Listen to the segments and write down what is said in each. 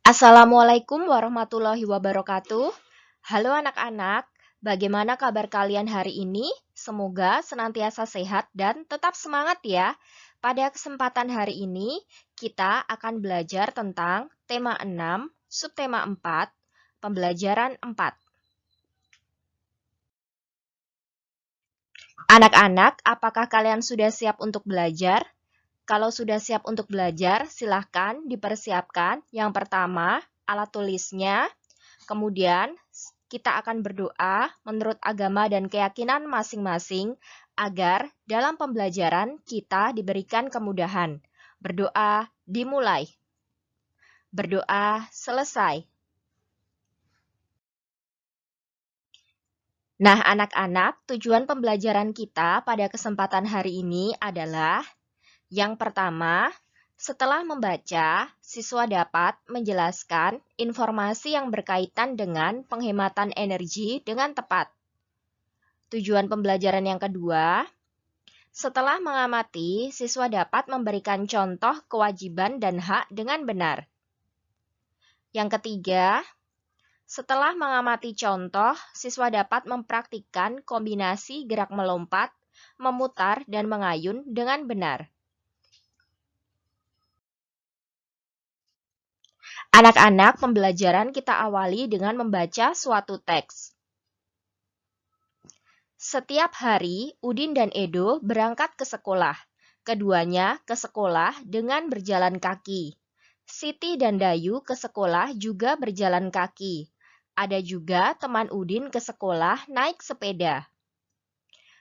Assalamualaikum warahmatullahi wabarakatuh. Halo anak-anak, bagaimana kabar kalian hari ini? Semoga senantiasa sehat dan tetap semangat ya. Pada kesempatan hari ini, kita akan belajar tentang tema 6, subtema 4, pembelajaran 4. Anak-anak, apakah kalian sudah siap untuk belajar? Kalau sudah siap untuk belajar, silahkan dipersiapkan. Yang pertama, alat tulisnya. Kemudian, kita akan berdoa menurut agama dan keyakinan masing-masing agar dalam pembelajaran kita diberikan kemudahan. Berdoa dimulai. Berdoa selesai. Nah, anak-anak, tujuan pembelajaran kita pada kesempatan hari ini adalah yang pertama, setelah membaca, siswa dapat menjelaskan informasi yang berkaitan dengan penghematan energi dengan tepat. Tujuan pembelajaran yang kedua, setelah mengamati, siswa dapat memberikan contoh kewajiban dan hak dengan benar. Yang ketiga, setelah mengamati contoh, siswa dapat mempraktikkan kombinasi gerak melompat, memutar, dan mengayun dengan benar. Anak-anak, pembelajaran kita awali dengan membaca suatu teks. Setiap hari, Udin dan Edo berangkat ke sekolah. Keduanya ke sekolah dengan berjalan kaki. Siti dan Dayu ke sekolah juga berjalan kaki. Ada juga teman Udin ke sekolah naik sepeda.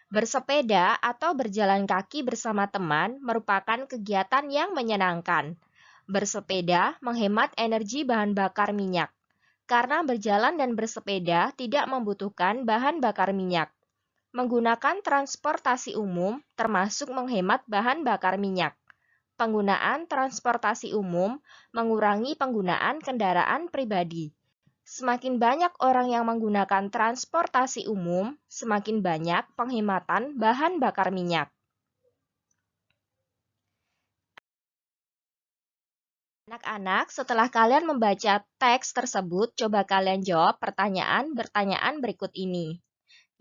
Bersepeda atau berjalan kaki bersama teman merupakan kegiatan yang menyenangkan. Bersepeda menghemat energi bahan bakar minyak. Karena berjalan dan bersepeda tidak membutuhkan bahan bakar minyak. Menggunakan transportasi umum termasuk menghemat bahan bakar minyak. Penggunaan transportasi umum mengurangi penggunaan kendaraan pribadi. Semakin banyak orang yang menggunakan transportasi umum, semakin banyak penghematan bahan bakar minyak. Anak-anak, setelah kalian membaca teks tersebut, coba kalian jawab pertanyaan berikut ini.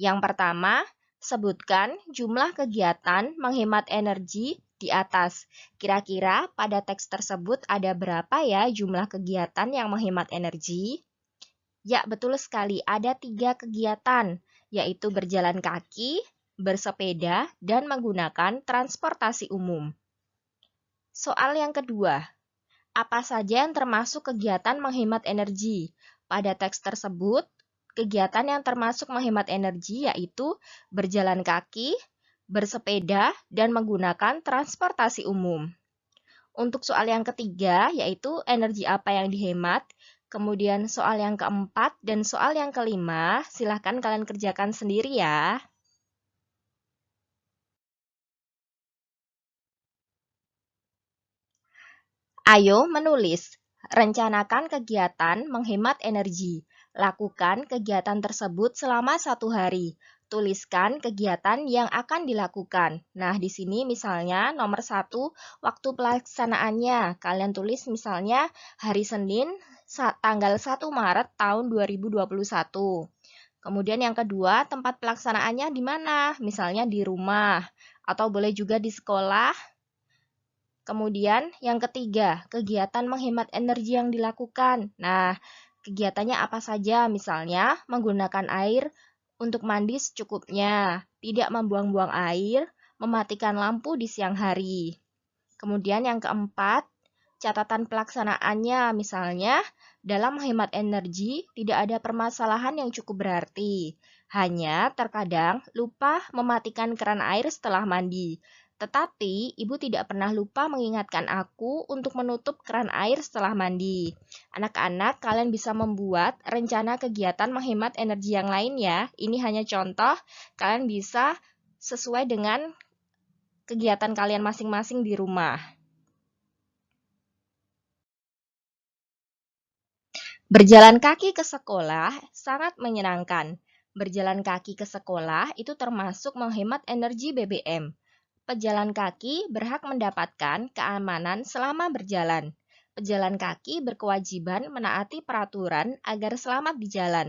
Yang pertama, sebutkan jumlah kegiatan menghemat energi di atas. Kira-kira pada teks tersebut ada berapa ya jumlah kegiatan yang menghemat energi? Ya, betul sekali. Ada 3 kegiatan, yaitu berjalan kaki, bersepeda, dan menggunakan transportasi umum. Soal yang kedua, apa saja yang termasuk kegiatan menghemat energi? Pada teks tersebut, kegiatan yang termasuk menghemat energi yaitu berjalan kaki, bersepeda, dan menggunakan transportasi umum. Untuk soal yang ketiga, yaitu energi apa yang dihemat. Kemudian soal yang keempat dan soal yang kelima, silahkan kalian kerjakan sendiri ya. Ayo menulis. Rencanakan kegiatan menghemat energi. Lakukan kegiatan tersebut selama 1 hari. Tuliskan kegiatan yang akan dilakukan. Nah, di sini misalnya nomor 1, waktu pelaksanaannya. Kalian tulis misalnya hari Senin, tanggal 1 Maret tahun 2021. Kemudian yang kedua, tempat pelaksanaannya di mana? Misalnya di rumah, atau boleh juga di sekolah. Kemudian yang ketiga, kegiatan menghemat energi yang dilakukan. Nah, kegiatannya apa saja? Misalnya, menggunakan air untuk mandi secukupnya, tidak membuang-buang air, mematikan lampu di siang hari. Kemudian yang keempat, catatan pelaksanaannya. Misalnya, dalam menghemat energi, tidak ada permasalahan yang cukup berarti. Hanya terkadang lupa mematikan keran air setelah mandi. Tetapi, ibu tidak pernah lupa mengingatkan aku untuk menutup keran air setelah mandi. Anak-anak, kalian bisa membuat rencana kegiatan menghemat energi yang lain ya. Ini hanya contoh, kalian bisa sesuai dengan kegiatan kalian masing-masing di rumah. Berjalan kaki ke sekolah sangat menyenangkan. Berjalan kaki ke sekolah itu termasuk menghemat energi BBM. Pejalan kaki berhak mendapatkan keamanan selama berjalan. Pejalan kaki berkewajiban menaati peraturan agar selamat di jalan.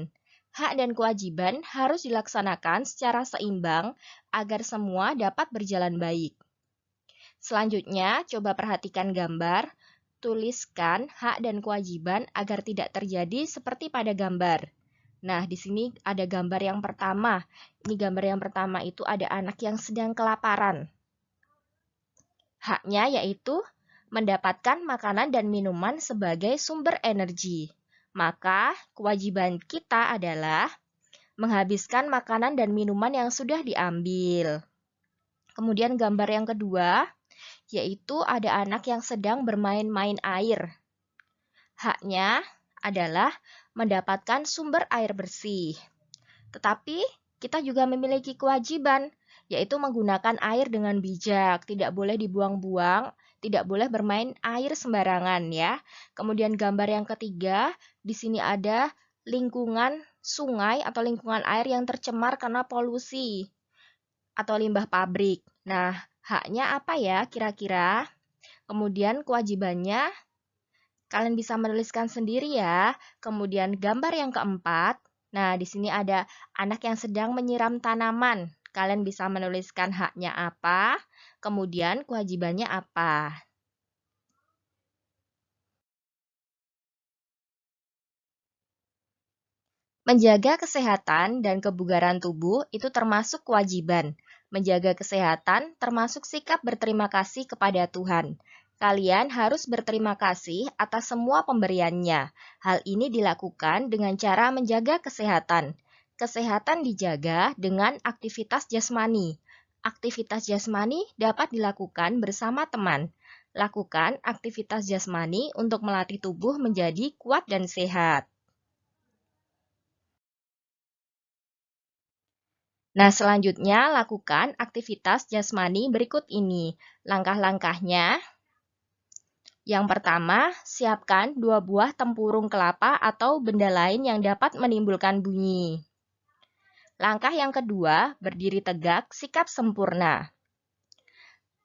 Hak dan kewajiban harus dilaksanakan secara seimbang agar semua dapat berjalan baik. Selanjutnya, coba perhatikan gambar. Tuliskan hak dan kewajiban agar tidak terjadi seperti pada gambar. Nah, di sini ada gambar yang pertama. Ini gambar yang pertama itu ada anak yang sedang kelaparan. Haknya yaitu mendapatkan makanan dan minuman sebagai sumber energi. Maka, kewajiban kita adalah menghabiskan makanan dan minuman yang sudah diambil. Kemudian gambar yang kedua, yaitu ada anak yang sedang bermain-main air. Haknya adalah mendapatkan sumber air bersih. Tetapi, kita juga memiliki kewajiban, yaitu menggunakan air dengan bijak, tidak boleh dibuang-buang, tidak boleh bermain air sembarangan ya. Kemudian gambar yang ketiga, di sini ada lingkungan sungai atau lingkungan air yang tercemar karena polusi atau limbah pabrik. Nah, haknya apa ya kira-kira? Kemudian kewajibannya kalian bisa menuliskan sendiri ya. Kemudian gambar yang keempat, nah di sini ada anak yang sedang menyiram tanaman. Kalian bisa menuliskan haknya apa, kemudian kewajibannya apa. Menjaga kesehatan dan kebugaran tubuh itu termasuk kewajiban. Menjaga kesehatan termasuk sikap berterima kasih kepada Tuhan. Kalian harus berterima kasih atas semua pemberiannya. Hal ini dilakukan dengan cara menjaga kesehatan. Kesehatan dijaga dengan aktivitas jasmani. Aktivitas jasmani dapat dilakukan bersama teman. Lakukan aktivitas jasmani untuk melatih tubuh menjadi kuat dan sehat. Nah, selanjutnya lakukan aktivitas jasmani berikut ini. Langkah-langkahnya, yang pertama, siapkan 2 buah tempurung kelapa atau benda lain yang dapat menimbulkan bunyi. Langkah yang kedua, berdiri tegak, sikap sempurna.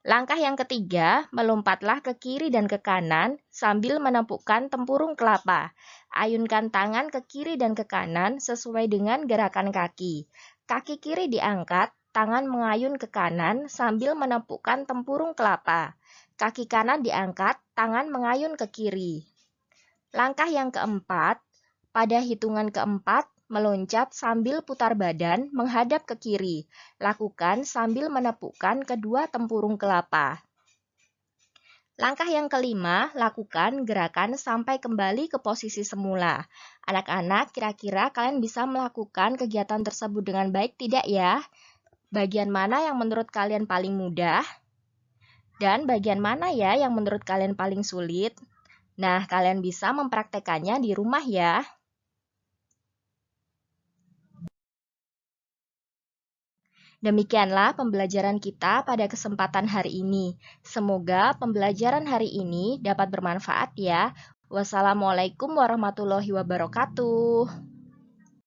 Langkah yang ketiga, melompatlah ke kiri dan ke kanan sambil menepukkan tempurung kelapa. Ayunkan tangan ke kiri dan ke kanan sesuai dengan gerakan kaki. Kaki kiri diangkat, tangan mengayun ke kanan sambil menepukkan tempurung kelapa. Kaki kanan diangkat, tangan mengayun ke kiri. Langkah yang keempat, pada hitungan keempat, meloncat sambil putar badan menghadap ke kiri. Lakukan sambil menepukkan kedua tempurung kelapa. Langkah yang kelima, lakukan gerakan sampai kembali ke posisi semula. Anak-anak, kira-kira kalian bisa melakukan kegiatan tersebut dengan baik tidak ya? Bagian mana yang menurut kalian paling mudah? Dan bagian mana ya yang menurut kalian paling sulit? Nah, kalian bisa mempraktekannya di rumah ya. Demikianlah pembelajaran kita pada kesempatan hari ini. Semoga pembelajaran hari ini dapat bermanfaat ya. Wassalamualaikum warahmatullahi wabarakatuh.